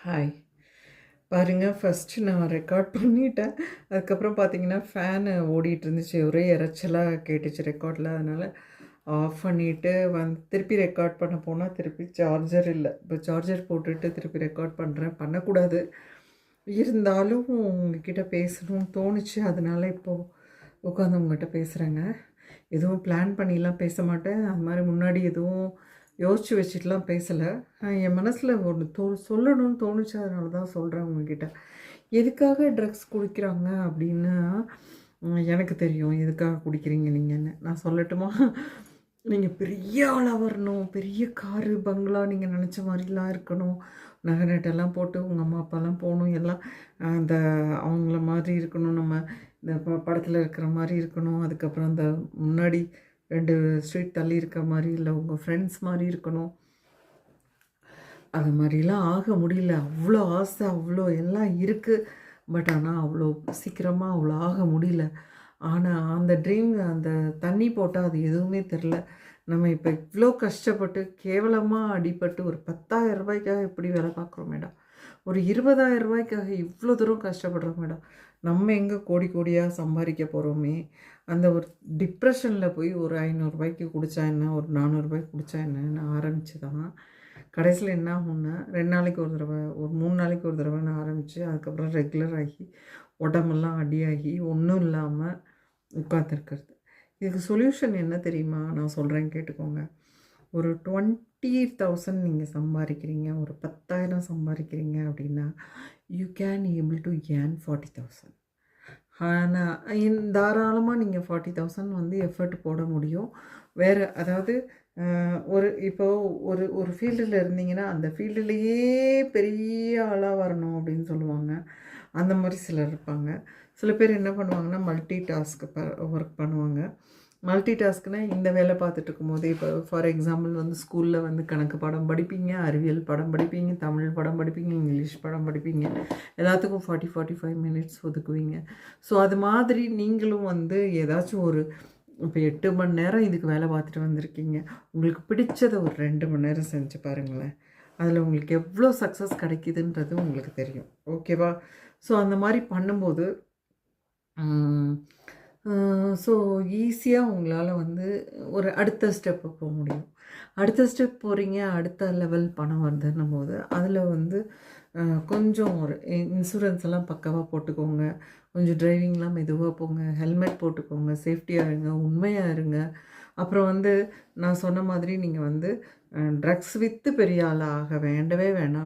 Hi. பாருங்க, first நான் record பண்ணிட்டேன். அதுக்கப்புறம் பார்த்தீங்கன்னா, ஃபேனு ஓடிட்டு இருந்துச்சு. ஒரே இரைச்சலா கேட்டுச்சு ரெக்கார்டில. அதனால ஆஃப் பண்ணிட்டு திருப்பி ரெக்கார்ட் பண்ண போனா, திருப்பி சார்ஜர் இல்ல. இப்போ சார்ஜர் போட்டுட்டு திருப்பி ரெக்கார்ட் பண்ணுறேன். பண்ணக்கூடாது. இருந்தாலும் உங்ககிட்ட பேசணும்னு தோணுச்சு. அதனால இப்போது உட்காந்து உங்கள்கிட்ட பேசுகிறேங்க. எதுவும் பிளான் பண்ணிலாம் பேச மாட்டேன். அது மாதிரி முன்னாடி எதுவும் யோசித்து வச்சுட்டுலாம் பேசலை. என் மனசில் ஒன்று சொல்லணும்னு தோணுச்சு. அதனால தான் சொல்கிறேன் உங்ககிட்ட. எதுக்காக ட்ரக்ஸ் குடிக்கிறாங்க அப்படின்னு எனக்கு தெரியும். எதுக்காக குடிக்கிறீங்க நீங்கன்னு நான் சொல்லட்டுமா? நீங்கள் பெரிய ஆளாக வரணும், பெரிய காரு பங்களா நீங்கள் நினச்ச மாதிரிலாம் இருக்கணும், நகை நட்டெல்லாம் போட்டு உங்கள் அம்மா அப்பாலாம் போகணும், எல்லாம் அந்த அவங்கள மாதிரி இருக்கணும், நம்ம இந்த படத்தில் இருக்கிற மாதிரி இருக்கணும், அதுக்கப்புறம் அந்த முன்னாடி 2 ஸ்ட்ரீட் தள்ளி இருக்க மாதிரி இல்லை உங்கள் ஃப்ரெண்ட்ஸ் மாதிரி இருக்கணும். அது மாதிரிலாம் ஆக முடியல. அவ்வளோ ஆசை, அவ்வளோ எல்லாம் இருக்குது. பட் ஆனால் அவ்வளோ சீக்கிரமாக அவ்வளோ ஆக முடியல. ஆனால் அந்த ட்ரீம் அந்த தண்ணி போட்டால் அது எதுவுமே தெரில. நம்ம இப்போ இவ்வளோ கஷ்டப்பட்டு கேவலமாக அடிபட்டு ஒரு 10,000 ரூபாய்க்காக எப்படி வேலை பார்க்குறோம் மேடம். ஒரு 20,000 ரூபாய்க்காக இவ்வளோ தூரம் கஷ்டப்படுறோம் மேடம். நம்ம எங்கே கோடி கோடியாக சம்பாதிக்க போகிறோமே. அந்த ஒரு டிப்ரெஷனில் போய் ஒரு 500 ரூபாய்க்கு குடித்தா என்ன, ஒரு 400 ரூபாய்க்கு குடித்தா என்னன்னு ஆரம்பிச்சு தான் கடைசியில் என்ன ஆகும்னா 2 நாளைக்கு ஒரு தடவை, ஒரு 3 நாளைக்கு ஒரு தடவைன்னு ஆரம்பித்து அதுக்கப்புறம் ரெகுலர் ஆகி உடம்பெல்லாம் அடியாகி ஒன்றும் இல்லாமல் உட்காந்துருக்கிறது. இதுக்கு சொல்யூஷன் என்ன தெரியுமா? நான் சொல்கிறேன் கேட்டுக்கோங்க. ஒரு 20,000 நீங்கள் சம்பாதிக்கிறீங்க, ஒரு 10,000 சம்பாதிக்கிறீங்க அப்படின்னா you can able to earn 40,000. ஆனால் தாராளமாக நீங்கள் 40,000 வந்து எஃபர்ட் போட முடியும். வேறு அதாவது இப்போது ஒரு ஃபீல்டில் இருந்தீங்கன்னா அந்த ஃபீல்டுலேயே பெரிய ஆளாக வரணும் அப்படின்னு சொல்லுவாங்க. அந்த மாதிரி சிலர் இருப்பாங்க. சில பேர் என்ன பண்ணுவாங்கன்னா மல்டி டாஸ்க் ஒர்க் பண்ணுவாங்க. மல்டி டாஸ்க்னால் இந்த வேலை பார்த்துட்டு இருக்கும்போது இப்போ ஃபார் எக்ஸாம்பிள் வந்து ஸ்கூலில் வந்து கணக்கு பாடம் படிப்பீங்க, அறிவியல் படம் படிப்பீங்க, தமிழ் படம் படிப்பீங்க, இங்கிலீஷ் படம் படிப்பீங்க. எல்லாத்துக்கும் 45 மினிட்ஸ் ஒதுக்குவீங்க. ஸோ அது மாதிரி நீங்களும் வந்து ஏதாச்சும் ஒரு இப்போ 8 மணி நேரம் இதுக்கு வேலை பார்த்துட்டு வந்திருக்கீங்க. உங்களுக்கு பிடிச்சதை ஒரு 2 மணி நேரம் செஞ்சு பாருங்களேன். அதில் உங்களுக்கு எவ்வளோ சக்ஸஸ் கிடைக்கிதுன்றது உங்களுக்கு தெரியும். ஓகேவா? ஸோ அந்த மாதிரி பண்ணும்போது ஸோ ஈஸியாக உங்களால் வந்து ஒரு அடுத்த ஸ்டெப்பு போக முடியும். அடுத்த ஸ்டெப் போகிறீங்க, அடுத்த லெவல் பணம் வருதுன்னும் போது அதில் வந்து கொஞ்சம் ஒரு இன்சூரன்ஸ் எல்லாம் பக்காவாக போட்டுக்கோங்க. கொஞ்சம் டிரைவிங்லாம் மெதுவாக போங்க, ஹெல்மெட் போட்டுக்கோங்க, சேஃப்டியாக இருங்க, உண்மையாக இருங்க. அப்புறம் வந்து நான் சொன்ன மாதிரி நீங்கள் வந்து ட்ரக்ஸ் விற்று பெரிய ஆளாக வேண்டவே வேணாம்.